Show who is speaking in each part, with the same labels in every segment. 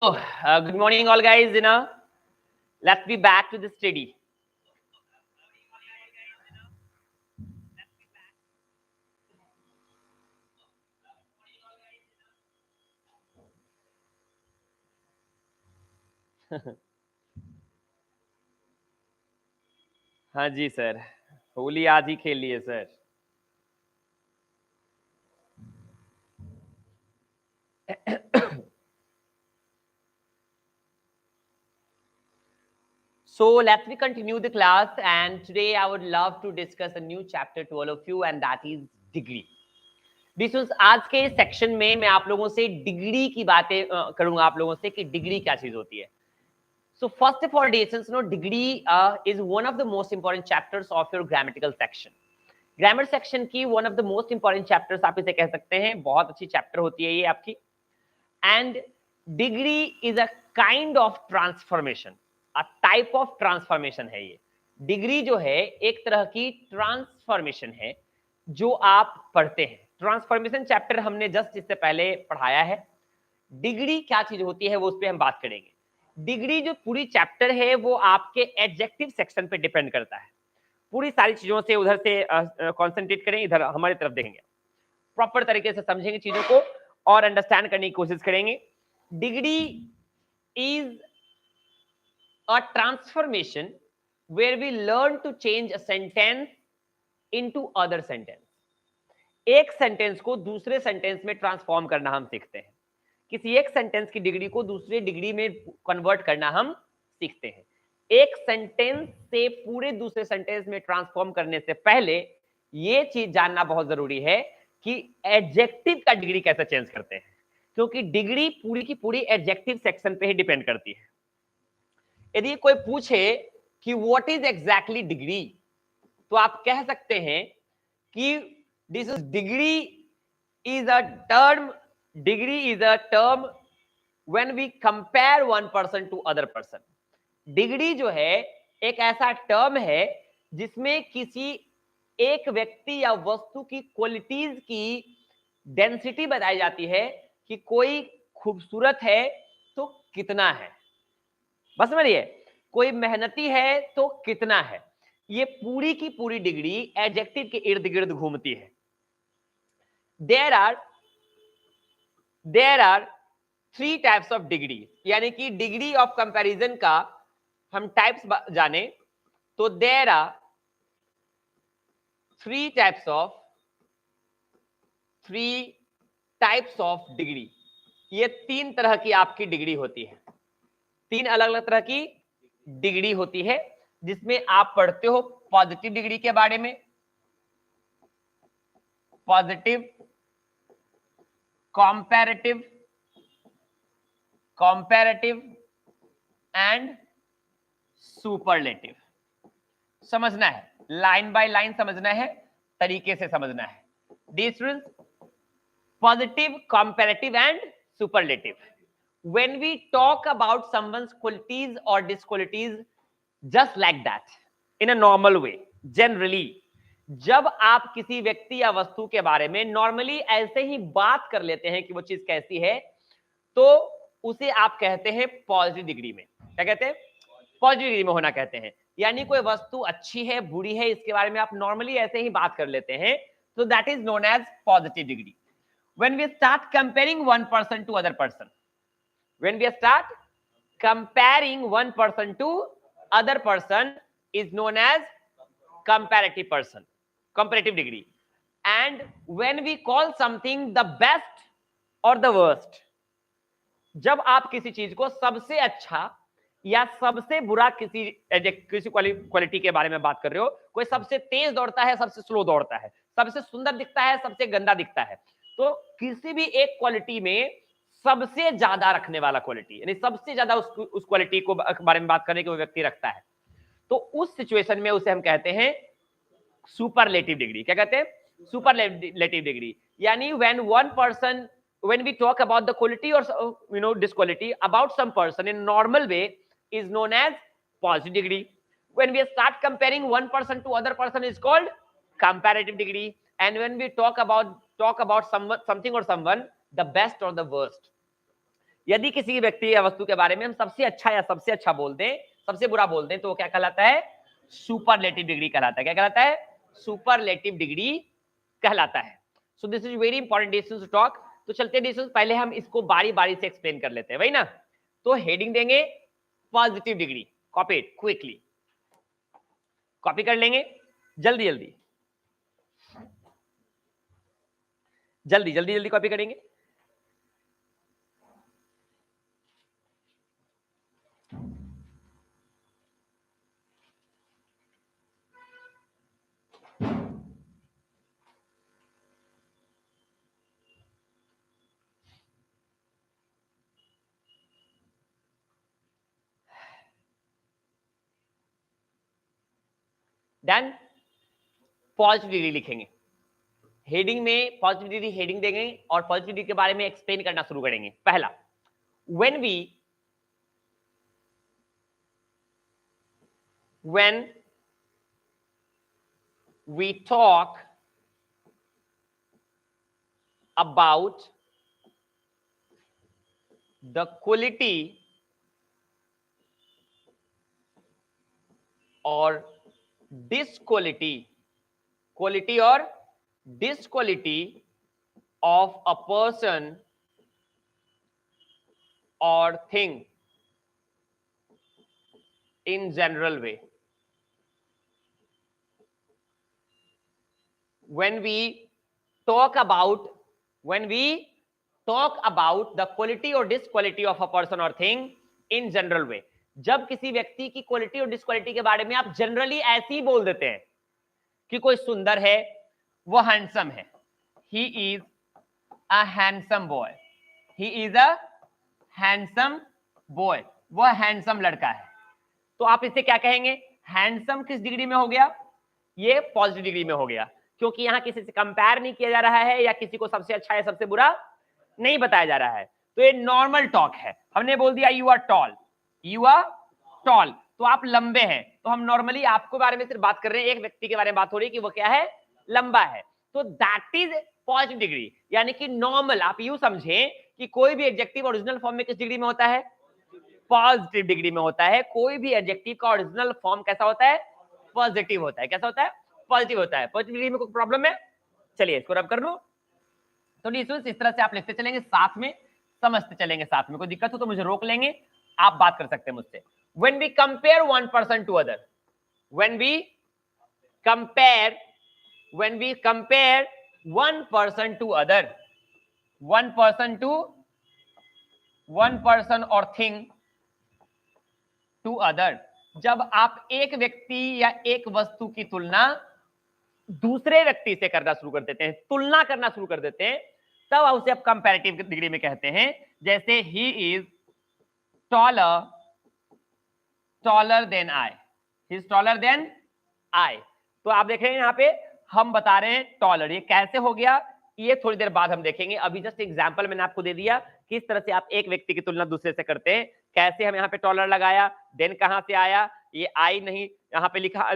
Speaker 1: Good morning, all guys. Let's be back to the study. हाँ जी sir, Holi आज ही खेल लिए sir. So let's we continue the class, and today I would love to discuss a new chapter to all of you, and that is degree. This आज के section में मैं आप लोगों से डिग्री की बातें करूंगा आप लोगों से कि डिग्री क्या चीज होती है. So first of all, degree is one of the most important chapters of your grammatical section. Grammar section की one of the most important chapters आप इसे कह सकते हैं. बहुत अच्छी चैप्टर होती है ये आपकी. And degree is a kind of transformation, a type of transformation है ये. डिग्री जो है एक तरह की ट्रांसफॉर्मेशन है जो आप पढ़ते हैं. ट्रांसफॉर्मेशन चैप्टर हमने जस्ट इससे पहले पढ़ाया है. डिग्री क्या चीज होती है वो उस पर हम बात करेंगे. डिग्री जो पूरी चैप्टर है वो आपके एडजेक्टिव सेक्शन पे डिपेंड करता है. पूरी सारी चीजों से उधर से कंसंट्रेट करें, इधर हमारी तरफ देखेंगे, प्रॉपर तरीके से समझेंगे चीजों को और अंडरस्टैंड करने की कोशिश करेंगे. Degree is a transformation where we learn to change a sentence into other sentence. एक सेंटेंस को दूसरे सेंटेंस में ट्रांसफॉर्म करना हम सीखते हैं. किसी एक सेंटेंस की डिग्री को दूसरे डिग्री में कन्वर्ट करना हम सीखते हैं. एक सेंटेंस से पूरे दूसरे सेंटेंस में ट्रांसफॉर्म करने से पहले ये चीज जानना बहुत जरूरी है कि एडजेक्टिव का डिग्री कैसे चेंज करते हैं, क्योंकि डिग्री पूरी की पूरी एडजेक्टिव सेक्शन पे ही डिपेंड करती है. यदि कोई पूछे कि व्हाट इज एग्जैक्टली डिग्री, तो आप कह सकते हैं कि this is degree is a term. Degree is a term when we compare one person to other person. Degree जो है एक ऐसा टर्म है जिसमें किसी एक व्यक्ति या वस्तु की क्वालिटीज की डेंसिटी बताई जाती है कि कोई खूबसूरत है तो कितना है, बस समझिए, कोई मेहनती है तो कितना है. ये पूरी की पूरी डिग्री एडजेक्टिव के इर्द गिर्द घूमती है. There are 3 types of degree, यानी कि डिग्री ऑफ कंपैरिजन का हम टाइप्स जाने तो there are 3 types of degree. ये 3 तरह की आपकी डिग्री होती है. 3 अलग अलग तरह की डिग्री होती है जिसमें आप पढ़ते हो पॉजिटिव डिग्री के बारे में, पॉजिटिव, कंपैरेटिव एंड सुपरलेटिव. समझना है, लाइन बाय लाइन समझना है, तरीके से समझना है. Difference positive, comparative and superlative. When we talk about someone's qualities और disqualities just like that in a normal way, generally जब आप किसी व्यक्ति या वस्तु के बारे में नॉर्मली ऐसे ही बात कर लेते हैं कि वो चीज कैसी है, तो उसे आप कहते हैं पॉजिटिव डिग्री में. क्या कहते हैं? पॉजिटिव डिग्री में होना कहते हैं. यानी कोई वस्तु अच्छी है, बुरी है, इसके बारे में आप नॉर्मली ऐसे ही बात कर लेते हैं, तो that is known as positive degree. When we start comparing one person to other person, when we start comparing one person to other person is known as comparative degree. And when we call something the best or the worst, जब आप किसी चीज को सबसे अच्छा या सबसे बुरा किसी क्वालिटी के बारे में बात कर रहे हो, कोई सबसे तेज दौड़ता है, सबसे स्लो दौड़ता है, सबसे सुंदर दिखता है, सबसे गंदा दिखता है, तो किसी भी एक क्वालिटी में सबसे ज्यादा रखने वाला क्वालिटी, यानी सबसे ज्यादा उस क्वालिटी को बारे में बात करने के वो व्यक्ति रखता है, तो उस सिचुएशन में उसे हम कहते हैं सुपरलेटिव डिग्री. क्या कहते हैं? Superlative degree. यानी when we talk about the quality or disquality about some person in normal way is known as positive degree. When we start comparing one person to other person is called comparative degree. And when we talk about something or someone the best or the worst, यदि किसी व्यक्ति या वस्तु के बारे में हम सबसे अच्छा या सबसे अच्छा बोल दें, सबसे बुरा बोल दें, तो वो क्या कहलाता है? सुपरलेटिव डिग्री कहलाता है। क्या कहलाता है? सुपरलेटिव डिग्री कहलाता है। So this is very important distance to talk. तो चलते डिस्टेंस, पहले हम इसको बारी बारी से एक्सप्लेन कर लेते हैं, वही ना। तो हेडिंग देंगे positive degree, copy it quickly, copy कर लेंगे जल्दी जल्दी जल्दी जल्दी जल्दी कॉपी करेंगे। देन पॉजिटिव डिग्री लिखेंगे, हेडिंग में पॉजिटिव डिग्री हेडिंग देंगे और पॉजिटिव डिग्री के बारे में एक्सप्लेन करना शुरू करेंगे। पहला, when we talk about the quality or disquality, quality or disquality of a person or thing in general way. When we talk about the quality or disquality of a person or thing in general way, जब किसी व्यक्ति की quality और disquality के बारे में आप generally ऐसे ही बोल देते हैं कि कोई सुंदर है, वो हैंडसम है, he is a handsome boy, he is a handsome boy, वह हैंडसम लड़का है, तो आप इसे क्या कहेंगे? हैंडसम किस डिग्री में हो गया? ये पॉजिटिव डिग्री में हो गया, क्योंकि यहां किसी से कंपेयर नहीं किया जा रहा है या किसी को सबसे अच्छा या सबसे बुरा नहीं बताया जा रहा है। तो ये नॉर्मल टॉक है। हमने बोल दिया you are tall, you are tall, तो आप लंबे हैं, तो हम नॉर्मली आपके बारे में सिर्फ बात कर रहे हैं, एक व्यक्ति के बारे में बात हो रही है कि वो क्या है? लंबा है। तो दैट इज पॉजिटिव डिग्री, यानी कि नॉर्मल। आप यू समझें कि कोई भी एडजेक्टिव ओरिजिनल फॉर्म में किस डिग्री में होता है? पॉजिटिव डिग्री में होता है। कोई भी एडजेक्टिव का ओरिजिनल फॉर्म कैसा होता है? पॉजिटिव होता है। कैसा होता है? पॉजिटिव होता है। पॉजिटिव डिग्री में कोई प्रॉब्लम है? चलिए इसको रब कर लो। तो इस तरह से आप लिखते चलेंगे, साथ में समझते चलेंगे, साथ में कोई दिक्कत हो तो मुझे रोक लेंगे, आप बात कर सकते हैं मुझसे। When we compare one person to other, when we compare one person to other, one person or thing to other, जब आप एक व्यक्ति या एक वस्तु की तुलना दूसरे व्यक्ति से करना शुरू कर देते हैं, तुलना करना शुरू कर देते हैं, तब उसे आप कंपैरेटिव डिग्री में कहते हैं। जैसे he is taller than I, he is taller than I, तो आप देख रहे हैं यहां पे हम बता रहे हैं टॉलर, ये कैसे हो गया ये थोड़ी देर बाद हम देखेंगे। अभी जस्ट एग्जांपल मैंने आपको दे दिया किस तरह से आप एक व्यक्ति की तुलना दूसरे से करते हैं, कैसे हम यहाँ पे टॉलर लगाया, देन कहां से आया, ये आई नहीं यहाँ पे लिखा,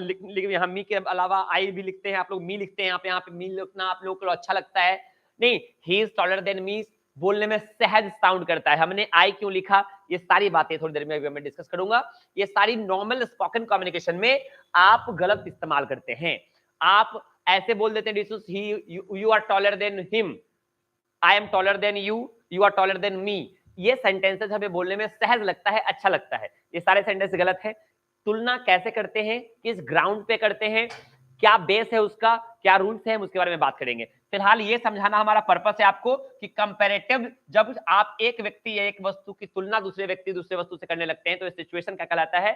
Speaker 1: यहाँ मी के अलावा आई भी लिखते हैं, आप लोग मी लिखते हैं यहाँ पे मी लिखना आप लोगों को अच्छा लगता है नहीं, ही इज टॉलर देन मी बोलने में सहज साउंड करता है, हमने आई क्यों लिखा, ये सारी बातें थोड़ी देर में मैं डिस्कस करूंगा। ये सारी नॉर्मल स्पोकन कम्युनिकेशन में आप गलत इस्तेमाल करते हैं। आप ऐसे बोल देते हैं you are taller than him, I am taller than you, you are taller than me, ये सेंटेंसेस हमें बोलने में सहज लगता है, अच्छा लगता है, ये सारे सेंटेंस गलत है। तुलना कैसे करते हैं, किस ग्राउंड पे करते हैं, क्या बेस है उसका, क्या रूल्स है, उसके बारे में बात करेंगे। फिलहाल ये समझाना हमारा पर्पस है आपको कि कंपैरेटिव, जब आप एक व्यक्ति या एक वस्तु की तुलना दूसरे व्यक्ति दूसरे वस्तु से करने लगते हैं तो इस सिचुएशन क्या कहलाता है?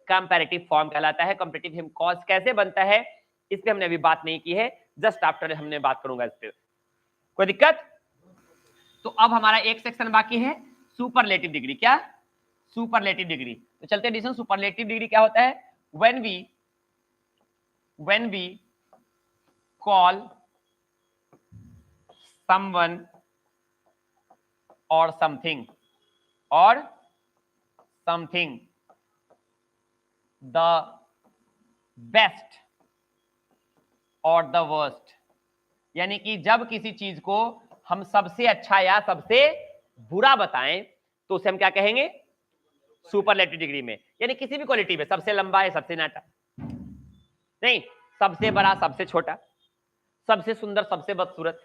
Speaker 1: कंपैरेटिव फॉर्म कहलाता है। कंपैरेटिव हिम कॉज कैसे बनता है इस पे हमने अभी बात नहीं की है, जस्ट आफ्टर हमने बात करूंगा इस पे। कोई दिक्कत? तो अब हमारा एक सेक्शन बाकी है, सुपरलेटिव डिग्री। क्या? Superlative degree. तो चलते हैं, सुपरलेटिव डिग्री क्या होता है? when we call someone or something the best or the worst, यानी कि जब किसी चीज को हम सबसे अच्छा या सबसे बुरा बताएं, तो उसे हम क्या कहेंगे? सुपरलेटिव डिग्री में। यानी किसी भी क्वालिटी में सबसे लंबा है सबसे नाटा, नहीं, सबसे बड़ा सबसे छोटा, सबसे सुंदर सबसे बदसूरत,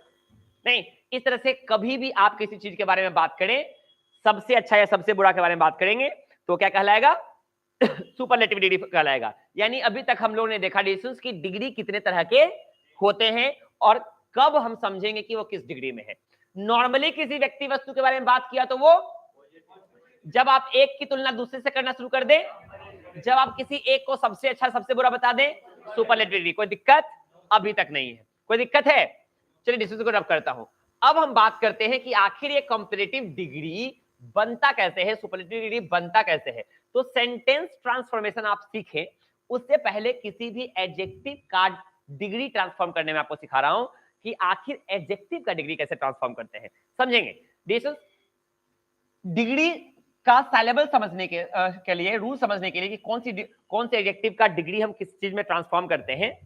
Speaker 1: नहीं, इस तरह से कभी भी आप किसी चीज के बारे में बात करें, सबसे अच्छा या सबसे बुरा के बारे में बात करेंगे तो क्या कहलाएगा? सुपरलेटिव डिग्री कहलाएगा। यानी अभी तक हम लोगों ने देखा डिस्टेंस की डिग्री कितने तरह के होते हैं और कब हम समझेंगे कि वो किस डिग्री में है। नॉर्मली किसी व्यक्ति वस्तु के बारे में बात किया तो वो जब आप एक की तुलना दूसरे से करना शुरू कर दें, जब आप किसी एक को सबसे अच्छा सबसे बुरा बता दें, सुपरलेटिव डिग्री। कोई दिक्कत अभी तक नहीं है? कोई दिक्कत है? चलिए डिस्टेंस को रब करता हूं। अब हम बात करते हैं कि आखिर ये कंपैरेटिव डिग्री बनता कैसे है, सुपरलेटिव डिग्री बनता कैसे है। तो सेंटेंस ट्रांसफॉर्मेशन आप सीखें उससे पहले किसी भी एडजेक्टिव का डिग्री ट्रांसफॉर्म करने में आपको सिखा रहा हूं कि आखिर एडजेक्टिव का डिग्री कैसे ट्रांसफॉर्म करते हैं, समझेंगे। डिग्री का साइलेबल समझने के लिए, रूल समझने के लिए कि कौन से एडजेक्टिव का डिग्री हम किस चीज में ट्रांसफॉर्म करते हैं,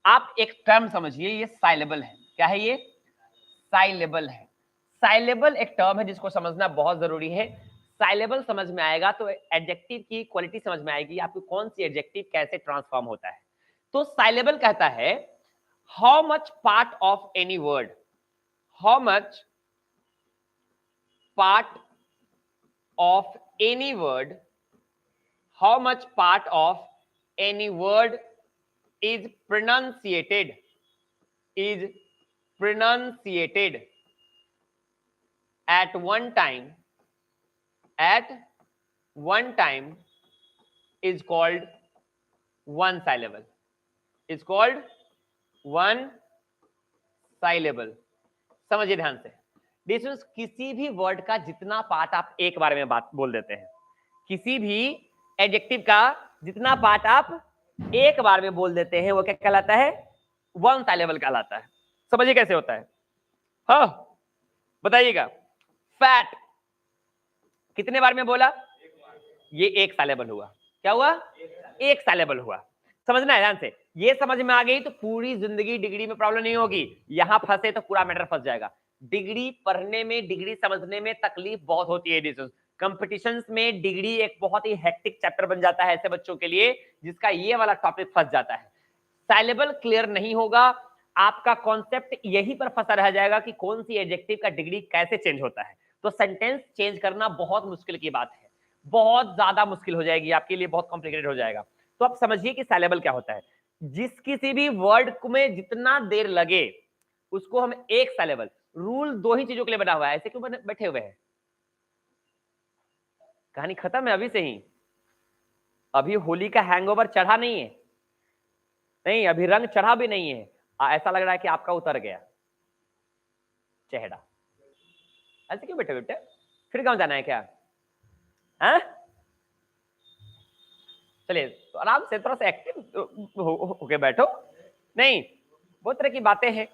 Speaker 1: आप एक टर्म समझिए, ये साइलेबल है। क्या है ये? साइलेबल है। साइलेबल एक टर्म है जिसको समझना बहुत जरूरी है। साइलेबल समझ में आएगा तो एडजेक्टिव की क्वालिटी समझ में आएगी, आपको कौन सी एडजेक्टिव कैसे ट्रांसफॉर्म होता है। तो साइलेबल कहता है how much part of any word, how much part of any word, how much part of any word is pronunciated at one time is called one syllable, is called one syllable। समझिए ध्यान से, distance किसी भी word का जितना part आप एक बार में बात बोल देते हैं, किसी भी एडजेक्टिव का जितना पार्ट आप एक बार में बोल देते हैं वो क्या कहलाता है? वन साइलेबल कहलाता है। समझिए कैसे होता है, हाँ बताइएगा। फैट कितने बार में बोला? ये एक साइलेबल हुआ। क्या हुआ? एक साइलेबल हुआ। समझना है ध्यान से, ये समझ में आ गई तो पूरी जिंदगी डिग्री में प्रॉब्लम नहीं होगी। यहां फंसे तो पूरा मैटर फंस जाएगा। डिग्री पढ़ने में, डिग्री समझने में तकलीफ बहुत होती है। कंपटीशंस में डिग्री एक बहुत ही हेक्टिक चैप्टर बन जाता है ऐसे बच्चों के लिए जिसका ये वाला टॉपिक फंस जाता है। साइलेबल क्लियर नहीं होगा, आपका कॉन्सेप्ट यहीं पर फंसा रह जाएगा कि कौन सी एडजेक्टिव का डिग्री कैसे चेंज होता है। तो सेंटेंस चेंज करना बहुत मुश्किल की बात है, बहुत ज्यादा मुश्किल हो जाएगी आपके लिए, बहुत कॉम्प्लिकेटेड हो जाएगा। तो आप समझिए कि साइलेबल क्या होता है। जिस किसी भी वर्ड में जितना देर लगे उसको हम एक साइलेबल। रूल दो ही चीजों के लिए बना हुआ है, ऐसे क्यों बैठे हुए हैं? कहानी खत्म है अभी से ही? अभी होली का हैंगओवर चढ़ा नहीं है, नहीं अभी रंग चढ़ा भी नहीं है। ऐसा लग रहा है कि आपका उतर गया चेहरा। ऐसे क्यों बैठे बेटे? फिर गांव जाना है क्या? हाँ चलिए तो आराम से थोड़ा सा एक्टिव होके बैठो। नहीं बहुत तरह की बातें हैं,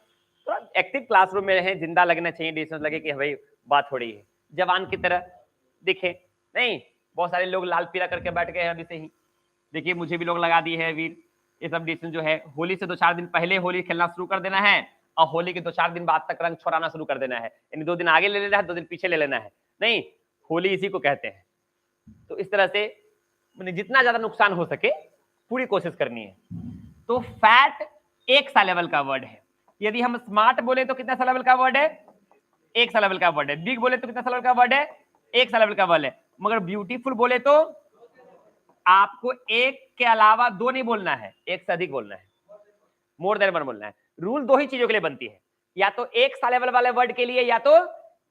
Speaker 1: थोड़ा एक्टिव क्लासरूम में रहे, जिंदा लगना चाहिए, डिस्टेंस लगे कि भाई बात हो रही है, जवान की तरह दिखे। नहीं बहुत सारे लोग लाल पीला करके बैठ गए हैं अभी से ही। देखिए मुझे भी लोग लगा दिए है वीर। ये सब डिस्टेंस जो है होली से 2-4 दिन पहले होली खेलना शुरू कर देना है और होली के 2-4 दिन बाद तक रंग छोड़ाना शुरू कर देना है। यानी 2 दिन आगे ले लेना है, 2 दिन पीछे ले लेना है। नहीं होली इसी को कहते हैं। तो इस तरह से जितना ज्यादा नुकसान हो सके पूरी कोशिश करनी है। तो फैट एक सा लेवल का वर्ड है। यदि हम स्मार्ट बोले तो कितना सा लेवल का वर्ड है? एक सा लेवल का वर्ड है। बिग बोले तो कितना सा लेवल का वर्ड है? एक सा लेवल का वर्ड है। मगर ब्यूटीफुल बोले तो आपको एक के अलावा 2 नहीं बोलना है, एक से अधिक बोलना है, मोर देन 1 बोलना है। रूल 2 ही चीजों के लिए बनती है, या तो एक सा लेवल वाले वर्ड के लिए या तो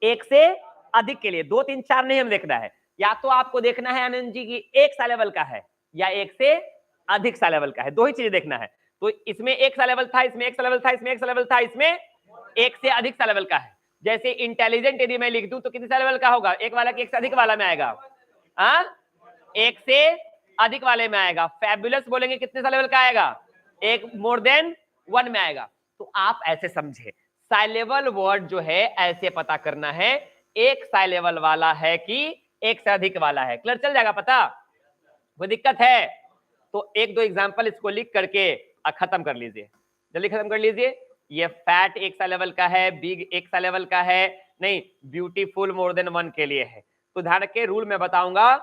Speaker 1: एक से अधिक के लिए। 2, 3, 4 नहीं हम देखना है, या तो आपको देखना है आनंद जी की एक सा लेवल का है या एक से अधिक सा लेवल का है, 2 ही चीजें देखना है। तो इसमें एक सा लेवल था, इसमें एक सा लेवल था, इसमें एक सा लेवल था, इसमें एक से अधिक सा लेवल का है। जैसे इंटेलिजेंट यदि मैं लिख दूं तो कितने सा लेवल का होगा? एक वाला कि एक से अधिक वाला में आएगा? एक से अधिक वाले में आएगा। फैबुलस बोलेंगे कितने सा लेवल का आएगा? एक मोर देन 1 में आएगा। तो आप ऐसे समझे, साइलेबल वर्ड जो है ऐसे पता करना है, एक साइलेबल वाला है कि एक से अधिक वाला है। क्लियर चल जाएगा पता? कोई दिक्कत है? तो 1-2 एग्जांपल इसको लिख करके खत्म कर लीजिए, जल्दी खत्म कर लीजिए। ये फैट एक सा लेवल का है, बिग एक सा लेवल का है, नहीं ब्यूटीफुल मोर देन 1 के लिए है। तो ध्यान रखिए रूल मैं बताऊंगा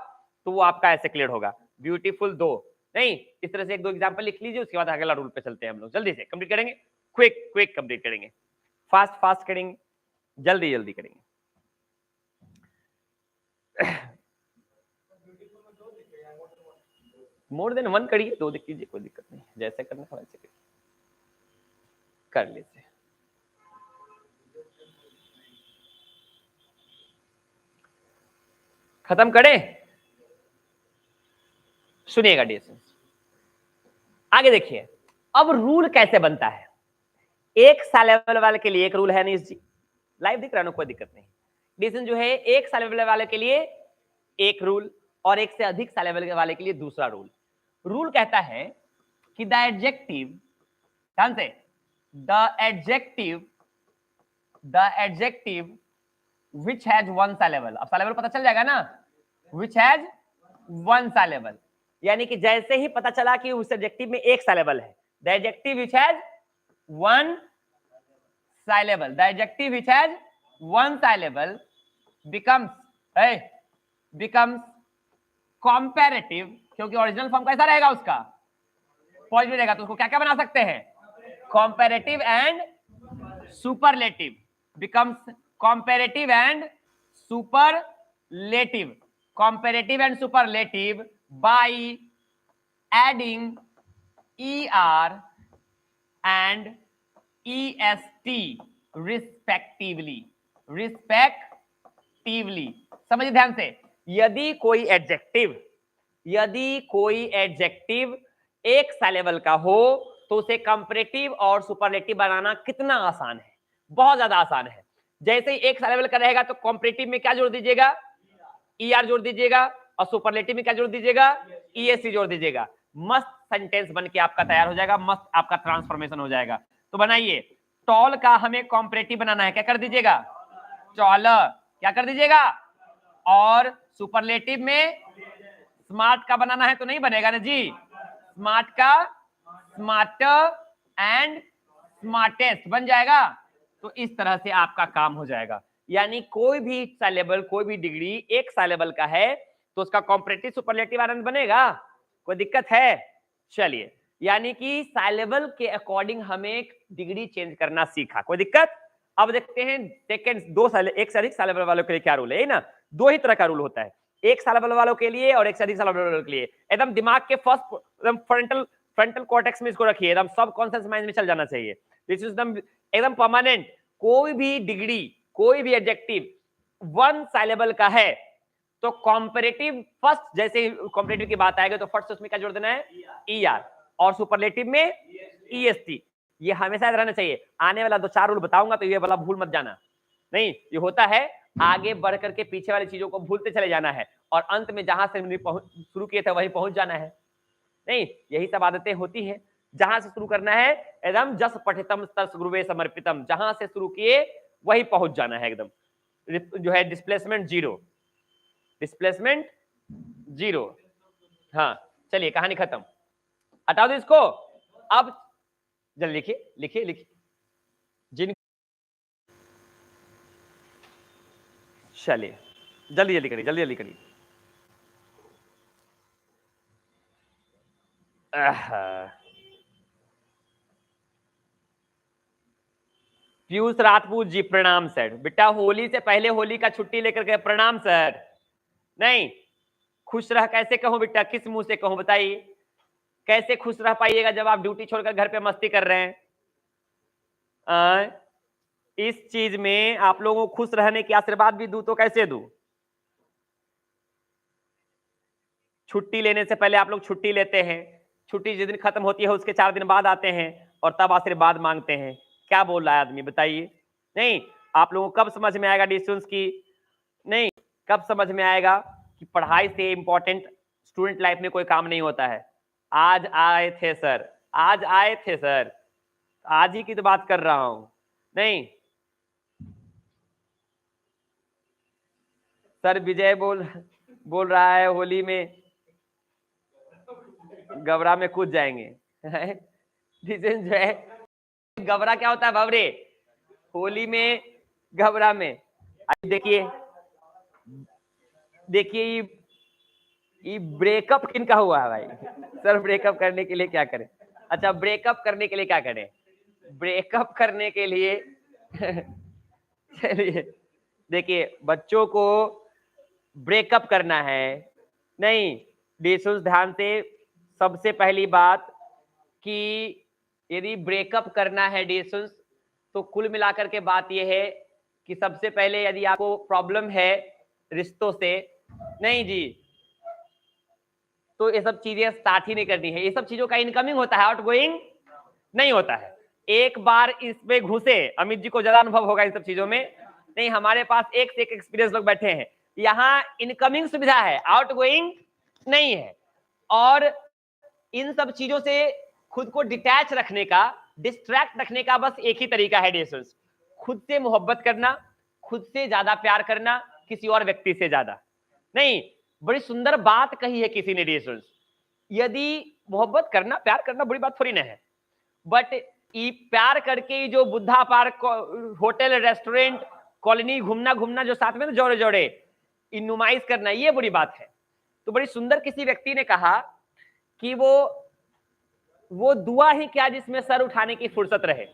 Speaker 1: तो वो आपका ऐसे क्लियर होगा। ब्यूटीफुल 2 नहीं, इस तरह से 1-2 एग्जांपल लिख लीजिए, उसके बाद अगला रूल पे चलते हैं हम लोग। जल्दी से कंप्लीट करेंगे, क्विक कंप्लीट करेंगे, फास्ट करेंगे, जल्दी करेंगे। मोर देन 1 करिए, 2 लिख लीजिए, कोई दिक्कत नहीं, जैसे करना है वैसे कर लीजिए। खत्म करें, सुनिएगा डियर, आगे देखिए अब रूल कैसे बनता है। एक साल लेवल वाले के लिए एक रूल है, अनीश जी लाइव दिख रहा है ना, कोई दिक्कत नहीं। डिवीजन जो है एक साल लेवल वाले के लिए एक रूल और एक से अधिक साल लेवल वाले के लिए दूसरा रूल। रूल कहता है कि द एडजेक्टिव, ध्यान से, the adjective which has one syllable, अब syllable पता चल जाएगा ना, which has one syllable, यानी कि जैसे ही पता चला कि उस एडजेक्टिव में एक syllable है, the adjective which has one syllable, the adjective which has one syllable becomes comparative, क्योंकि ओरिजिनल फॉर्म कैसा रहेगा उसका, पॉजिटिव रहेगा, तो उसको क्या क्या बना सकते हैं, comparative and superlative, becomes comparative and superlative, comparative and superlative by adding er and est respectively, समझिए ध्यान से, यदि कोई एडजेक्टिव एक साइलेबल का हो तो उसे कंपैरेटिव और सुपरलेटिव बनाना कितना आसान है, बहुत ज्यादा आसान है। जैसे ही एक साइलेबल का रहेगा तो कंपैरेटिव में क्या जोड़ दीजिएगा, er जोड़ दीजिएगा, और सुपरलेटिव में क्या जोड़ दीजिएगा, esc जोड़ दीजिएगा, मस्त सेंटेंस बन के आपका तैयार हो जाएगा, मस्त आपका ट्रांसफॉर्मेशन हो जाएगा। तो बनाइए, टॉल का हमें कंपैरेटिव बनाना है, क्या कर दीजिएगा, टॉलर, क्या कर दीजिएगा, और सुपरलेटिव में स्मार्ट का बनाना है तो नहीं बनेगा ना जी, स्मार्ट का स्मार्टर एंड स्मार्टेस्ट बन जाएगा। तो इस तरह से आपका काम हो जाएगा, यानी कोई भी साइलेबल, कोई भी डिग्री एक साइलेबल का है तो उसका कॉम्परेटिव सुपरलेटिव आनंद बनेगा, कोई दिक्कत है, चलिए, यानी कि साइलेबल के अकॉर्डिंग हमें डिग्री चेंज करना सीखा, कोई दिक्कत। अब देखते हैं सेकंड एक से अधिक साइलेबल वालों के लिए क्या रूल है ना, दो ही तरह का रूल होता है, एक साइलेबल वालों के लिए और एक से अधिक साइलेबल वालों के लिए। एकदम दिमाग के फर्स्ट एकदम फ्रंटल कॉर्टेक्स में इसको रखिए, एकदम सब कॉन्शियस माइंड में चल जाना चाहिए, दिस इज एकदम परमानेंट। कोई भी डिग्री, कोई भी एडजेक्टिव वन साइलेबल का है तो कॉम्परेटिव फर्स्ट, जैसे कॉम्परेटिव की बात आएगी तो फर्स्ट उसमें क्या जोड़ देना है, er, और सुपरलेटिव में est, ये हमेशा याद रहना चाहिए। आने वाला 2-4 रूल बताऊंगा तो ये वाला भूल मत जाना, नहीं ये होता है आगे बढ़ करके पीछे वाली चीजों को भूलते चले जाना है और अंत में जहां से शुरू किए थे वहीं पहुंच जाना है, नहीं यही सब आदतें होती है। जहां से शुरू करना है एकदम जस पठितम तस गुरुवे समर्पितम, जहां से शुरू किए वही पहुंच जाना है एकदम, जो है डिस्प्लेसमेंट जीरो। हाँ चलिए कहानी खत्म, हटा दो इसको। अब जल्दी लिखिए जिन, चलिए जल्दी करिए। पीयूष राजपूत जी प्रणाम सर। बेटा होली से पहले होली का छुट्टी लेकर के प्रणाम सर, नहीं खुश रह कैसे कहूं बेटा, किस मुंह से कहूं बताइए, कैसे खुश रह पाइएगा जब आप ड्यूटी छोड़कर घर पे मस्ती कर रहे हैं। इस चीज में आप लोगों को खुश रहने की आशीर्वाद भी दूं तो कैसे दूं। छुट्टी लेने से पहले आप लोग छुट्टी लेते हैं, छुट्टी जिस दिन खत्म होती है उसके 4 दिन बाद आते हैं और तब आशीर्वाद मांगते हैं, क्या बोल रहा है आदमी बताइए। नहीं आप लोगों को कब समझ में आएगा डिस्टेंस की, नहीं कब समझ में आएगा कि पढ़ाई से इंपॉर्टेंट स्टूडेंट लाइफ में कोई काम नहीं होता है। आज आए थे सर, आज ही की तो बात कर रहा हूं, नहीं सर विजय बोल रहा है होली में गबरा में कूद जाएंगे। जो है गबरा क्या होता है बाबरे, होली में गबरा में देखिए देखिए ये ब्रेकअप किनका हुआ है भाई? सर ब्रेकअप करने के लिए क्या करें? अच्छा, ब्रेकअप करने के लिए क्या करें? ब्रेकअप करने के लिए चलिए देखिए, बच्चों को ब्रेकअप करना है नहीं, डिशुस ध्यान से। सबसे पहली बात कि यदि ब्रेकअप करना है डिशुस, तो कुल मिलाकर के बात यह है कि सबसे पहले यदि आपको प्रॉब्लम है रिश्तों से, नहीं जी, तो ये सब चीजें स्टार्ट ही नहीं करनी है। ये सब चीजों का इनकमिंग होता है, आउटगोइंग नहीं होता है। एक बार इसमें घुसे, अमित जी को ज्यादा अनुभव होगा इन सब चीजों में, नहीं हमारे पास एक से एक एक्सपीरियंस लोग बैठे हैं, यहाँ इनकमिंग सुविधा है, आउटगोइंग नहीं है। और इन सब चीजों से खुद को डिटैच रखने का, डिस्ट्रैक्ट रखने का बस एक ही तरीका है डिशुस, खुद से मोहब्बत करना, खुद से ज्यादा प्यार करना, किसी और व्यक्ति से ज्यादा नहीं। बड़ी सुंदर बात कही है किसी ने डिशुस, यदि मोहब्बत करना, प्यार करना बड़ी बात थोड़ी ना है, बट ये प्यार करके जो Buddha park, hotel, restaurant, colony घूमना जो साथ में ना जोड़े जोड़े नुमाइश करना, ये बड़ी बात है। तो बड़ी सुंदर किसी व्यक्ति ने कहा कि वो दुआ ही क्या जिसमें सर उठाने की फुर्सत रहे,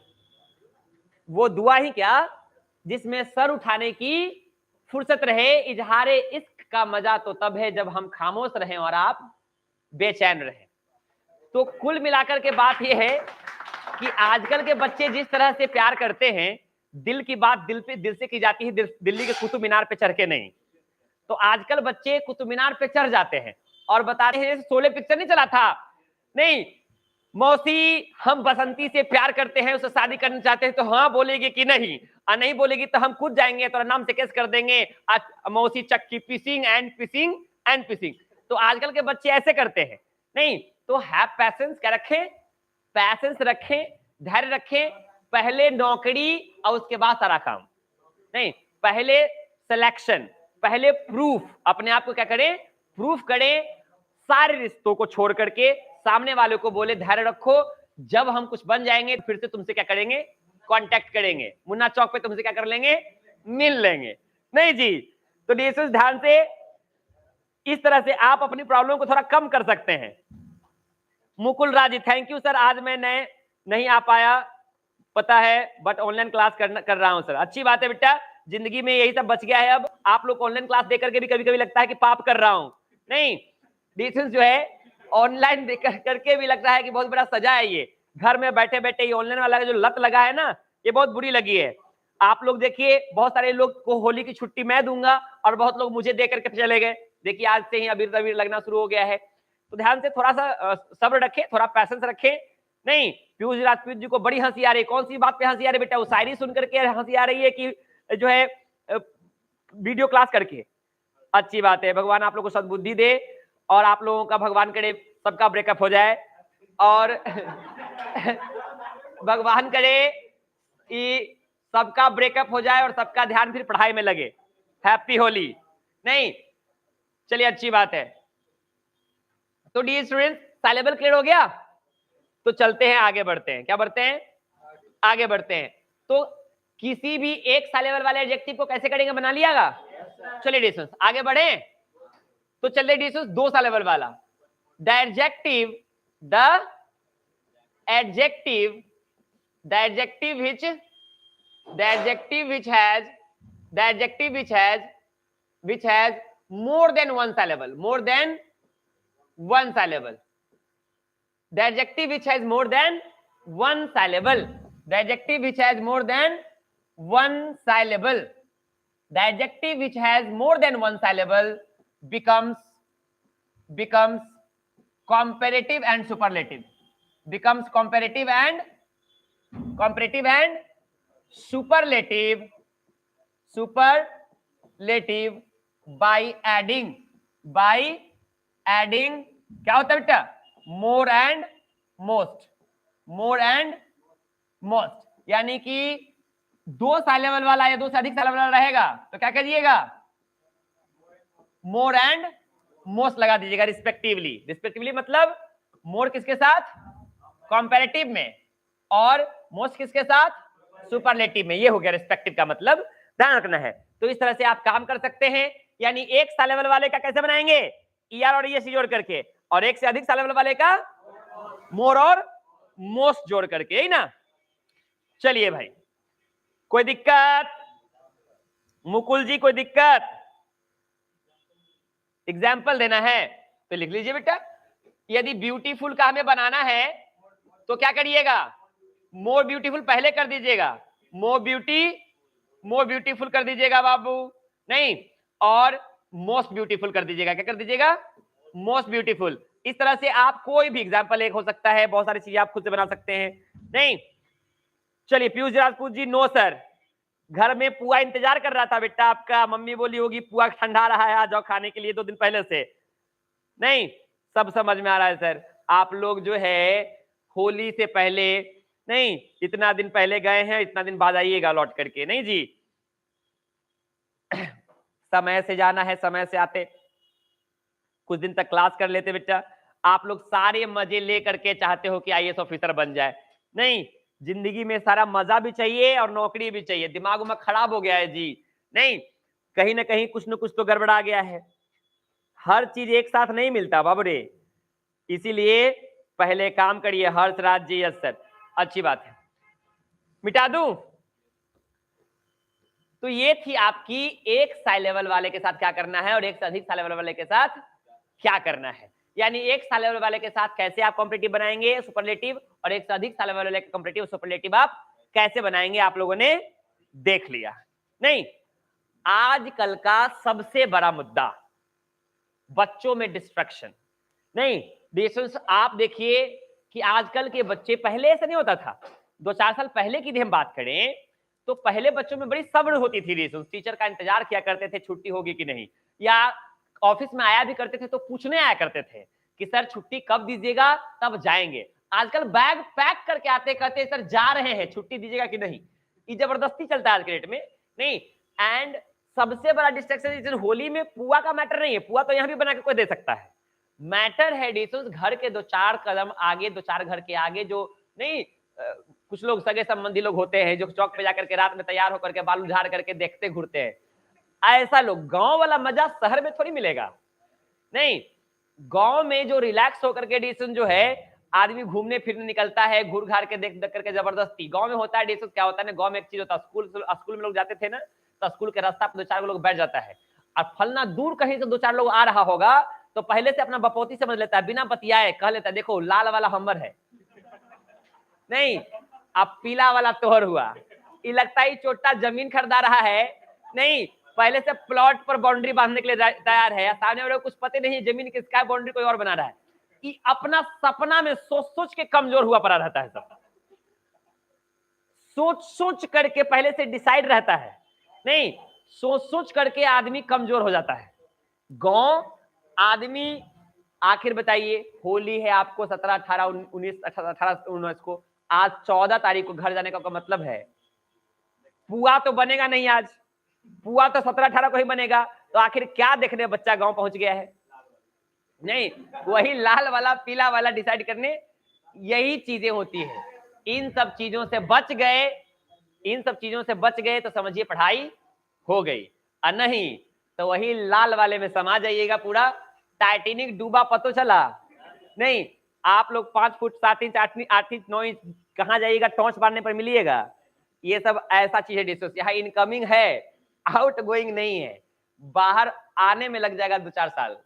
Speaker 1: वो दुआ ही क्या जिसमें सर उठाने की फुर्सत रहे। इजहारे इश्क का मजा तो तब है जब हम खामोश रहें और आप बेचैन रहें। तो कुल मिलाकर के बात यह है कि आजकल के बच्चे जिस तरह से प्यार करते हैं, दिल की बात दिल से की जाती है, दिल्ली के कुतुब मीनार पे चढ़ के नहीं। तो आजकल बच्चे कुतुब मीनार पे चढ़ जाते हैं और बताते हैं शोले पिक्चर नहीं चला था, नहीं मौसी हम बसंती से प्यार करते हैं, उससे शादी करना चाहते हैं, तो हाँ बोलेगी कि नहीं, और नहीं बोलेगी तो हम कूद जाएंगे, तो नाम से केस कर देंगे, मौसी चक्की pissing and pissing and pissing. तो आजकल के बच्चे ऐसे करते हैं, नहीं तो हैव पैशंस, क्या रखें, पैशंस रखें, धैर्य रखें, पहले नौकरी और उसके बाद सारा काम नहीं, पहले सिलेक्शन, पहले प्रूफ, अपने आप को क्या करें, प्रूफ करें, सारे रिश्तों को छोड़ करके सामने वाले को बोले धैर्य रखो, जब हम कुछ बन जाएंगे फिर से तुमसे क्या करेंगे, कांटेक्ट करेंगे, मुन्ना चौक पे तुमसे क्या कर लेंगे, मिल लेंगे। नहीं जी, तो डिशुस ध्यान से, इस तरह से आप अपनी प्रॉब्लम को थोड़ा कम कर सकते हैं। मुकुल राजी, थैंक यू सर, आज मैं नहीं आ पाया पता है, बट ऑनलाइन क्लास कर रहा हूं सर। अच्छी बात है बेटा, जिंदगी में यही सब बच गया है। अब आप लोग ऑनलाइन क्लास देकर के भी कभी कभी लगता है कि पाप कर रहा हूं, नहीं डिशुस जो है ऑनलाइन देकर करके भी लग रहा है कि बहुत बड़ा सजा है। ये घर में बैठे बैठे ये ऑनलाइन वाला जो लत लगा है ना, ये बहुत बुरी लगी है। आप लोग देखिए, बहुत सारे लोग को होली की छुट्टी मैं दूंगा और बहुत लोग मुझे दे करके चले गए। देखिए आज से ही अबीर तबीर लगना शुरू हो गया है। तो ध्यान से थोड़ा सा सब्र रखें, थोड़ा पैसेंस रखें। नहीं पीयूष राजपूत जी को बड़ी हंसी आ रही है, कौन सी बात पे हंसी आ रही है बेटा, वो शायरी सुन करके हंसी आ रही है कि जो है वीडियो क्लास करके? अच्छी बात है, भगवान आप लोगों को सद्बुद्धि दे और आप लोगों का भगवान करे सबका ब्रेकअप हो जाए और भगवान करे कि सबका ब्रेकअप हो जाए और सबका ध्यान फिर पढ़ाई में लगे। हैप्पी होली। नहीं चलिए अच्छी बात है। तो डियर स्टूडेंट्स, सिलेबस क्लियर हो गया, तो चलते हैं आगे बढ़ते हैं। क्या बढ़ते हैं, आगे बढ़ते हैं। तो किसी भी एक सिलेबस वाले एडजेक्टिव को कैसे करेंगे, बना लियागा? चलिए डिशुस आगे बढ़े। तो चलिए डिशुस दो सिलेबस वाला, the adjective which has more than one syllable, the adjective which has more than one syllable, the adjective which has more than one syllable, the adjective which has more than one syllable becomes comparative and superlative, superlative by adding क्या होता है बेटा, more and most, यानी कि दो syllable वाला या दो से अधिक सिलेबल वाला रहेगा तो क्या करिएगा, मोर एंड मोस्ट लगा दीजिएगा रिस्पेक्टिवली मतलब मोर किसके साथ, कंपैरेटिव में, और मोस्ट किसके साथ, सुपरलेटिव में। ये हो गया रिस्पेक्टिव का मतलब, ध्यान रखना है। तो इस तरह से आप काम कर सकते हैं। यानी एक सा लेवल वाले का कैसे बनाएंगे, ER और ES जोड़ करके, और एक से अधिक सा लेवल वाले का मोर और मोस्ट जोड़ करके, यही ना। चलिए भाई, कोई दिक्कत? मुकुल जी कोई दिक्कत? एग्जाम्पल देना है तो लिख लीजिए बेटा। यदि ब्यूटीफुल का हमें बनाना है तो क्या करिएगा, मोर ब्यूटीफुल पहले कर दीजिएगा, मोर ब्यूटीफुल कर दीजिएगा बाबू, नहीं, और मोस्ट ब्यूटीफुल कर दीजिएगा। क्या कर दीजिएगा, मोस्ट ब्यूटीफुल। इस तरह से आप कोई भी एग्जाम्पल एक हो सकता है, बहुत सारी चीजें आप खुद से बना सकते हैं, नहीं। चलिए पीयूष राजपूत जी, नो सर, घर में पुआ इंतजार कर रहा था बेटा आपका, मम्मी बोली होगी पुआ ठंडा रहा है, आ जाओ खाने के लिए 2 दिन पहले से। नहीं, सब समझ में आ रहा है सर। आप लोग जो है होली से पहले नहीं, इतना दिन पहले गए हैं, इतना दिन बाद आइएगा लौट करके, नहीं जी। समय से जाना है, समय से आते, कुछ दिन तक क्लास कर लेते बेटा। आप लोग सारे मजे ले करके चाहते हो कि IAS ऑफिसर बन जाए, नहीं, जिंदगी में सारा मजा भी चाहिए और नौकरी भी चाहिए। दिमाग में खराब हो गया है जी, नहीं, कहीं ना कहीं कुछ न कुछ तो गड़बड़ा गया है, हर चीज एक साथ नहीं मिलता बाबरे। इसीलिए पहले काम करिए हर्षराज जी। यस सर, अच्छी बात है, मिटा दूं। तो ये थी आपकी एक सा लेवल वाले के साथ क्या करना है और एक से अधिक सा लेवल वाले के साथ क्या करना है। यानी एक सा लेवल वाले के साथ कैसे आप कॉम्पिटिटिव बनाएंगे सुपरलेटिव, और एक से अधिक सा लेवल वाले का कॉम्पिटिटिव सुपरलेटिव आप कैसे बनाएंगे, आप लोगों ने देख लिया। नहीं, आजकल का सबसे बड़ा मुद्दा बच्चों में डिस्ट्रैक्शन। नहीं डिस्ट्रैक्शन, आप देखिए कि आजकल के बच्चे, पहले ऐसा नहीं होता था, 2-4 साल पहले की हम बात करें तो पहले बच्चों में बड़ी सब्र होती थी, टीचर का इंतजार किया करते थे छुट्टी होगी कि नहीं, या ऑफिस में आया भी करते थे तो पूछने आया करते थे कि सर छुट्टी कब दीजिएगा, तब जाएंगे। आजकल बैग पैक करके आते कहते सर जा रहे हैं, छुट्टी दीजिएगा कि नहीं। ये जबरदस्ती चलता है आज के डेट में, नहीं। एंड सबसे बड़ा डिस्ट्रैक्शन होली में पुआ का मैटर नहीं है, पुआ तो यहाँ भी बना के कोई दे सकता है, मैटर है डिस्टेंस घर के 2-4 कदम आगे, 2-4 घर के आगे जो नहीं, कुछ लोग सगे संबंधी लोग होते हैं जो चौक पे जाकर के रात में तैयार होकर के बालू झाड़ करके देखते घूरते हैं, ऐसा लोग, गांव वाला मजा शहर में थोड़ी मिलेगा। नहीं, गांव में जो रिलैक्स होकर के डिसीजन जो है, आदमी घूमने फिरने निकलता है, घूर घार के देख देख करके जबरदस्ती। गांव में होता है डिसीजन, क्या होता है ना, गांव में एक चीज होता है, स्कूल में लोग जाते थे ना, तो स्कूल के रास्ता पे 2-4 लोग बैठ जाता है, और फलना दूर कहीं से 2-4 लोग आ रहा होगा तो पहले से अपना बपौती समझ लेता है, बिना बतियाए कह लेता है देखो लाल वाला हमर है, नहीं, अब पीला वाला तोहर हुआ, ये लगता है चोटा जमीन खरीदा रहा है, नहीं, पहले से प्लॉट पर बाउंड्री बांधने के लिए तैयार है, सामने वाले को कुछ पता नहीं है जमीन किसका है, बाउंड्री कोई और बना रहा है। ये अपना सपना में सोच सोच के कमजोर हुआ पड़ा रहता है, सब सोच सोच करके पहले से डिसाइड रहता है, नहीं, सोच सोच करके आदमी कमजोर हो जाता है। गांव आदमी, आखिर बताइए, होली है आपको 17, 18, 19, 18, 19 को, आज 14 तारीख को घर जाने का मतलब है, पुआ तो बनेगा नहीं आज, पुआ तो 17, 18 को ही बनेगा, तो आखिर क्या देखने बच्चा गांव पहुंच गया है, नहीं, वही लाल वाला पीला वाला डिसाइड करने, यही चीजें होती है। इन सब चीजों से बच गए, इन सब चीजों से बच गए तो समझिए पढ़ाई हो गई, और नहीं तो वही लाल वाले में समा जाइएगा पूरा। टाइटेनिक डूबा पतो चला नहीं, आप लोग 5 फुट 7 इंच 8 इंच 9 इंच कहां जाइएगा, टॉर्च मारने पर मिलिएगा। ये सब ऐसा चीज है डिस्कस, यहाँ इनकमिंग है, आउट गोइंग नहीं है, बाहर आने में लग जाएगा 2-4 साल,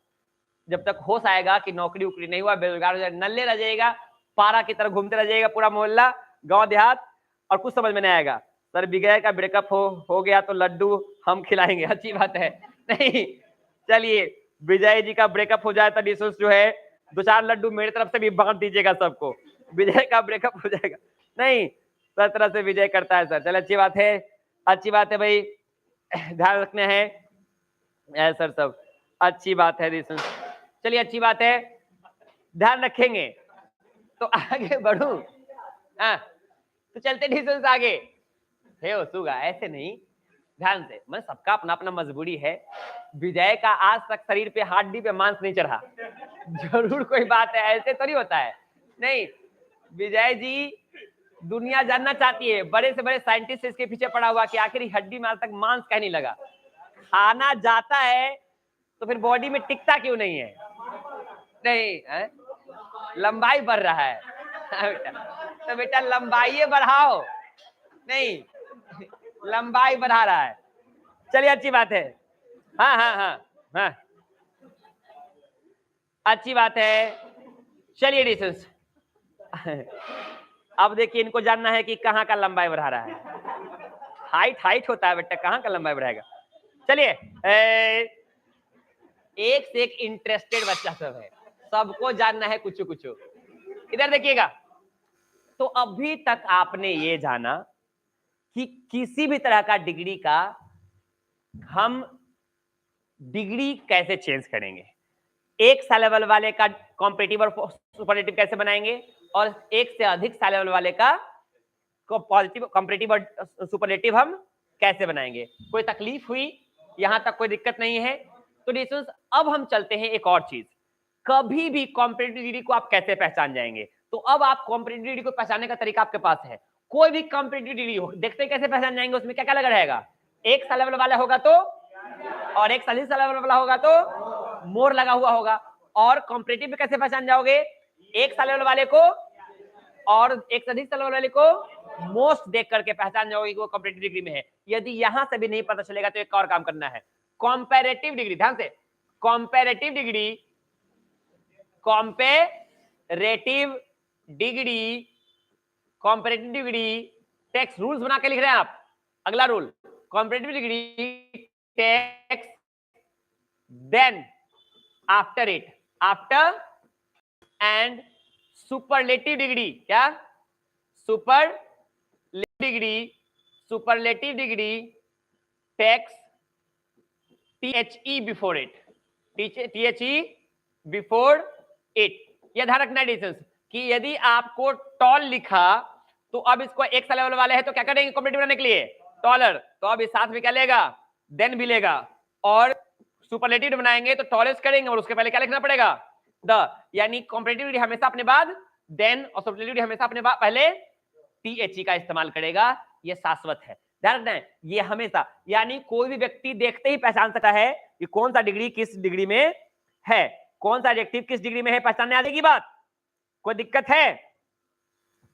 Speaker 1: जब तक होश आएगा कि नौकरी उकरी नहीं हुआ, बेरोजगार हो जाए, नल्ले रह जाएगा, पारा की तरह घूमते रह जाएगा पूरा मोहल्ला गांव देहात, और कुछ समझ में नहीं आएगा। सर विजय का ब्रेकअप हो गया तो लड्डू हम खिलाएंगे, अच्छी बात है, नहीं, चलिए विजय जी का ब्रेकअप हो जाए तो डिशोस जो है 2-4 लड्डू मेरी तरफ से भी बांट दीजिएगा सबको, विजय का ब्रेकअप हो जाएगा, नहीं, हर तरह से विजय करता है सर, चलो अच्छी बात है, अच्छी बात है भाई, ध्यान रखने हैं सर, सब अच्छी बात है, चलिए अच्छी बात है, ध्यान रखेंगे। तो आगे बढ़ू, हाँ, तो चलते डिस्टेंस आगे, हे सुगा ऐसे नहीं, ध्यान से, मैं सबका अपना अपना मजबूरी है, विजय का आज तक शरीर पे हड्डी पे मांस नहीं चढ़ा, जरूर कोई बात है, ऐसे तो नहीं होता है, नहीं, विजय जी दुनिया जानना चाहती है, बड़े से बड़े साइंटिस्ट इसके पीछे पड़ा हुआ कि आखिर हड्डी में आज तक मांस कहीं नहीं लगा, खाना जाता है तो फिर बॉडी में टिकता क्यों नहीं है? नहीं है? लंबाई बढ़ रहा है। बेटा तो बेटा लंबाई बढ़ाओ, नहीं लंबाई बढ़ा रहा है। चलिए अच्छी बात है। हाँ हाँ हाँ हाँ, अच्छी बात है। चलिए डिस्टेंस, अब देखिए इनको जानना है कि कहाँ का लंबाई बढ़ा रहा है। हाइट हाइट होता है बेटा, कहाँ का लंबाई बढ़ाएगा? चलिए एक से एक इंटरेस्टेड बच्चा सब है, सबको जानना है कुछ कुछ। इधर देखिएगा, तो अभी तक आपने ये जाना कि किसी भी तरह का डिग्री का हम डिग्री कैसे चेंज करेंगे, एक सा लेवल वाले का कॉम्पिटिटिव और सुपरलेटिव कैसे बनाएंगे, और एक से अधिक सा लेवल वाले का पॉजिटिव कॉम्पिटिटिव और सुपरलेटिव हम कैसे बनाएंगे। कोई तकलीफ हुई? यहां तक कोई दिक्कत नहीं है? तो डिस्टेंस अब हम चलते हैं एक और चीज, कभी भी कॉम्पिटिटिव डिग्री को आप कैसे पहचान जाएंगे। तो अब आप कॉम्पिटिटिव डिग्री को पहचानने का तरीका आपके पास है। कोई भी कॉम्पिटिटिव डिग्री हो, देखते कैसे पहचान जाएंगे, उसमें क्या क्या लगा रहेगा, एक सा लेवल वाला होगा तो, और एक सा लेवल वाला होगा तो मोर लगा हुआ होगा। और कॉम्पिटिटिव में कैसे पहचान जाओगे, एक सा लेवल वाले को और एक से अधिक सा लेवल वाले को मोस्ट देख करके पहचान जाओगे कि वो कॉम्पिटिटिव डिग्री में है। यदि यहां से भी नहीं पता चलेगा तो एक और काम करना है, कंपैरेटिव डिग्री। ध्यान से, comparative degree, comparative degree, comparative degree text rules बना के लिख रहे हैं आप। अगला rule, comparative degree takes than after it, after and superlative degree, क्या superlative degree, superlative degree takes THE before it, THE before it. यह ध्यान रखना डिस्टेंस कि यदि आपको टॉल लिखा तो अब इसको एक सा लेवल वाले है तो क्या करेंगे कॉम्पिटिटिव बनाने के लिए, टॉलर, तो अब इस साथ में क्या लेगा, देन भी लेगा। और सुपरलेटिव बनाएंगे तो टॉलेस्ट करेंगे और उसके पहले क्या लिखना पड़ेगा, द, यानी कॉम्पिटिटिव हमेशा अपने बाद देन और सुपरलेटिव हमेशा अपने बाद पहले THE का इस्तेमाल करेगा। यह शाश्वत है, ध्यान रखना है ये हमेशा, यानी कोई भी व्यक्ति देखते ही पहचान सकता है कि कौन सा डिग्री किस डिग्री में है, कौन सा एडजेक्टिव किस डिग्री में है, पहचानने आने की बात, कोई दिक्कत है?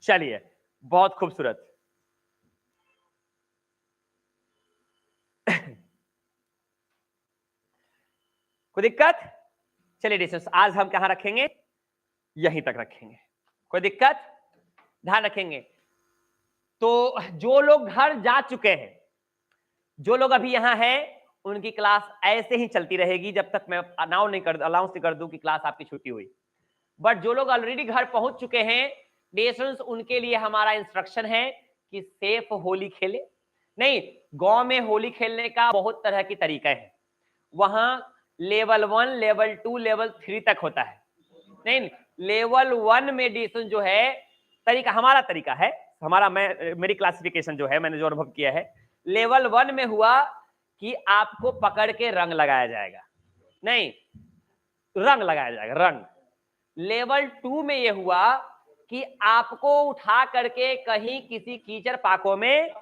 Speaker 1: चलिए बहुत खूबसूरत। कोई दिक्कत? चलिए डिस्टेंस आज हम कहां रखेंगे, यहीं तक रखेंगे, कोई दिक्कत? ध्यान रखेंगे। तो जो लोग घर जा चुके हैं, जो लोग अभी यहां हैं, उनकी क्लास ऐसे ही चलती रहेगी जब तक मैं अनाउंस नहीं कर दूं कि क्लास आपकी छुट्टी हुई। बट जो लोग ऑलरेडी घर पहुंच चुके हैं डिस्टेंस, उनके लिए हमारा इंस्ट्रक्शन है कि सेफ होली खेले। नहीं, गांव में होली खेलने का बहुत तरह की तरीका है, वहां लेवल 1, लेवल 2, लेवल 3 तक होता है। नहीं, लेवल 1 में डिस्टेंस जो है तरीका, हमारा तरीका है, हमारा मेरी क्लासिफिकेशन जो है, मैंने जो अनुभव किया है, लेवल 1 में हुआ कि आपको पकड़ के रंग लगाया जाएगा, नहीं रंग लगाया जाएगा, रंग। लेवल 2 में यह हुआ कि आपको उठा करके कहीं किसी कीचड़ पाकों में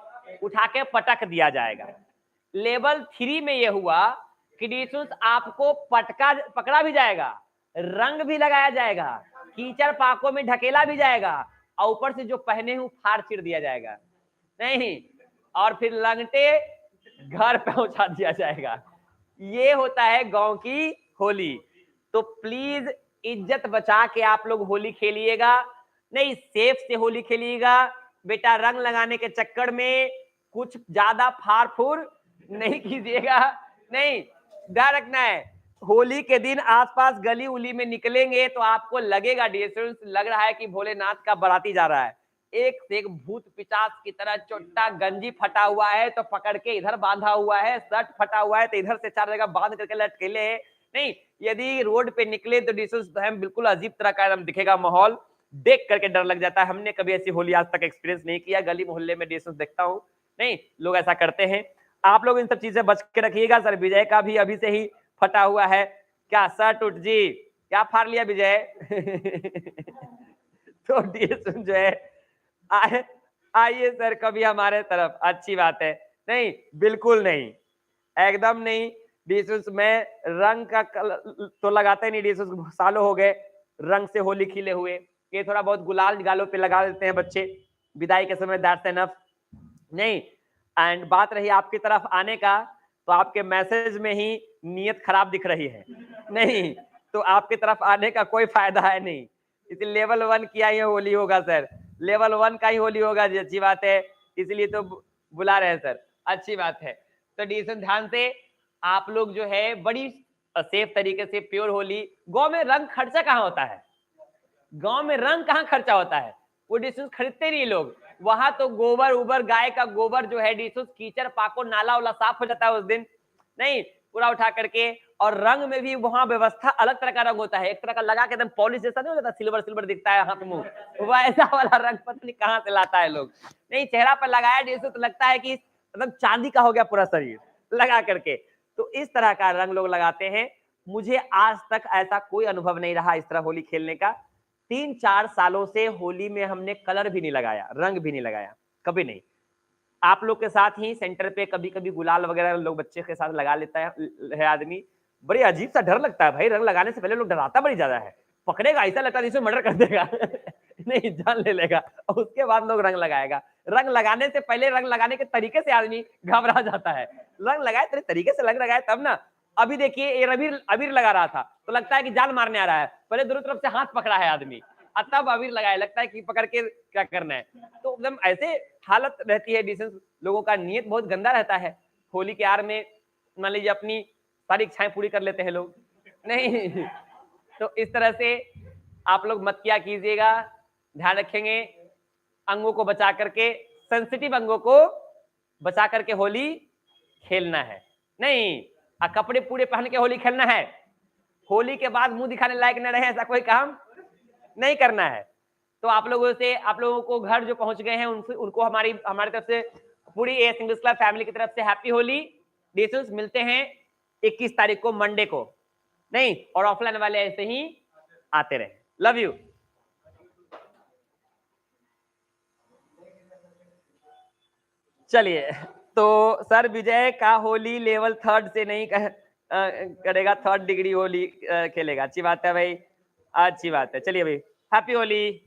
Speaker 1: उठा के पटक दिया जाएगा। लेवल 3 में यह हुआ कि डिस्टेंस आपको पकड़ा भी जाएगा, रंग भी लगाया जाएगा, कीचड़ पाकों में ढकेला भी जाएगा, और ऊपर से जो पहने हूं फाड़ चिर दिया जाएगा, नहीं, और फिर लंगटे घर पहुंचा दिया जाएगा। ये होता है गांव की होली। तो प्लीज इज्जत बचा के आप लोग होली खेलिएगा, नहीं सेफ से होली खेलिएगा बेटा, रंग लगाने के चक्कर में कुछ ज्यादा फाड़ फूड़ नहीं कीजिएगा। नहीं, ध्यान रखना है, होली के दिन आसपास गली उली में निकलेंगे तो आपको लगेगा डिस्टेंस लग रहा है कि भोलेनाथ का बाराती जा रहा है, एक से एक भूत पिशाच की तरह, चोट्टा गंजी फटा हुआ है तो पकड़ के इधर बांधा हुआ है, शर्ट फटा हुआ है तो इधर से 4 जगह बांध करके लटकेले है। नहीं, यदि रोड पे निकले तो डिस्टेंस बिल्कुल अजीब तरह का एकदम दिखेगा माहौल, देख करके डर लग जाता है। हमने कभी ऐसी होली आज तक एक्सपीरियंस नहीं किया, गली मोहल्ले में डिस्टेंस देखता हूँ, नहीं लोग ऐसा करते हैं। आप लोग इन सब चीजें बच के रखिएगा। सर विजय का भी अभी से ही फटा हुआ है, क्या शर्ट उठ जी, क्या फाड़ लिया विजय? तो डिस्टेंस जो है आइए सर कभी हमारे तरफ, अच्छी बात है। नहीं बिल्कुल नहीं, एकदम नहीं। डिशेस में रंग का तो लगाते नहीं, डिशेस सालों हो गए रंग से होली खिले हुए। ये थोड़ा बहुत गुलाल गालों पे लगा देते हैं बच्चे विदाई के समय, दैट्स एनफ। नहीं, एंड बात रही आपकी तरफ आने का, तो आपके मैसेज में ही नीयत खराब दिख रही है। नहीं, तो आपकी तरफ आने का कोई फायदा है नहीं। इसलिए लेवल 1 की ही होली होगा सर, लेवल 1 का ही होली होगा जी, अच्छी बात है, इसलिए तो बुला रहे हैं सर, अच्छी बात है। तो डिसीजन ध्यान से आप लोग जो है बड़ी सेफ तरीके से प्योर होली। गांव में रंग खर्चा कहाँ होता है? गांव में रंग कहाँ खर्चा होता है? वो डिशेस खरीदते नहीं लोग। वहां तो गोबर उबर, गाय का गोबर जो है डिशेस, कीचड़ पाको नाला वाला साफ हो जाता है उस दिन, नहीं पूरा उठा करके। और रंग में भी वहां व्यवस्था अलग तरह का रंग होता है, एक तरह का लगा के एकदम पॉलिश जैसा नहीं हो जाता, सिल्वर सिल्वर दिखता है हाथ मुंह, वैसा वाला रंग पता नहीं कहाँ से लाता है लोग। नहीं, चेहरा पर लगाया डिशेस तो लगता है कि एकदम चांदी का हो गया पूरा शरीर लगा करके। तो इस तरह का रंग लोग लगाते हैं। मुझे आज तक ऐसा कोई अनुभव नहीं रहा इस तरह होली खेलने का। 3-4 सालों से होली में हमने कलर भी नहीं लगाया, रंग भी नहीं लगाया, कभी नहीं। आप लोग के साथ ही सेंटर पे कभी कभी गुलाल वगैरह लोग बच्चे के साथ लगा लेता है आदमी। बड़े अजीब सा डर लगता है भाई, रंग लगाने से पहले लोग डराता बड़ी ज्यादा है, पकड़ेगा ऐसा लगता है इसमें मर्डर कर देगा नहीं, जान ले लेगा, और उसके बाद लोग रंग लगाएगा। रंग लगाने से पहले रंग लगाने के तरीके से आदमी घबरा जाता है। रंग लगाए तेरे तरीके से रंग लगाए तब ना। अभी देखिए ये अबीर अबीर लगा रहा था तो लगता है कि जान मारने आ रहा है, पहले दोनों तरफ से हाथ पकड़ा है आदमी, तब अबीर लगाया, लगता है कि पकड़ के क्या करना है। तो एकदम ऐसे हालत रहती है डिसेंस, लोगों का नियत बहुत गंदा रहता है। होली के आर में मान लीजिए अपनी सारी इच्छाएं पूरी कर लेते हैं लोग, नहीं तो इस तरह से आप लोग मत किया कीजिएगा, ध्यान रखेंगे अंगों को बचा करके, सेंसिटिव अंगों को बचा करके होली खेलना है। नहीं कपड़े पूरे पहन के होली खेलना है, होली के बाद मुंह दिखाने लायक न रहे ऐसा कोई काम नहीं करना है। तो आप लोगों को घर जो पहुंच गए हैं उनको हमारी तरफ से पूरी ए सिंगल्स क्लब फैमिली की तरफ से हैप्पी होली। डिशेस मिलते हैं 21 तारीख को मंडे को, नहीं और ऑफलाइन वाले ऐसे ही आते रहे। Love you. चलिए, तो सर विजय का होली लेवल 3 से नहीं करेगा, 3rd डिग्री होली खेलेगा, अच्छी बात है भाई, अच्छी बात है। चलिए भाई, हैप्पी होली।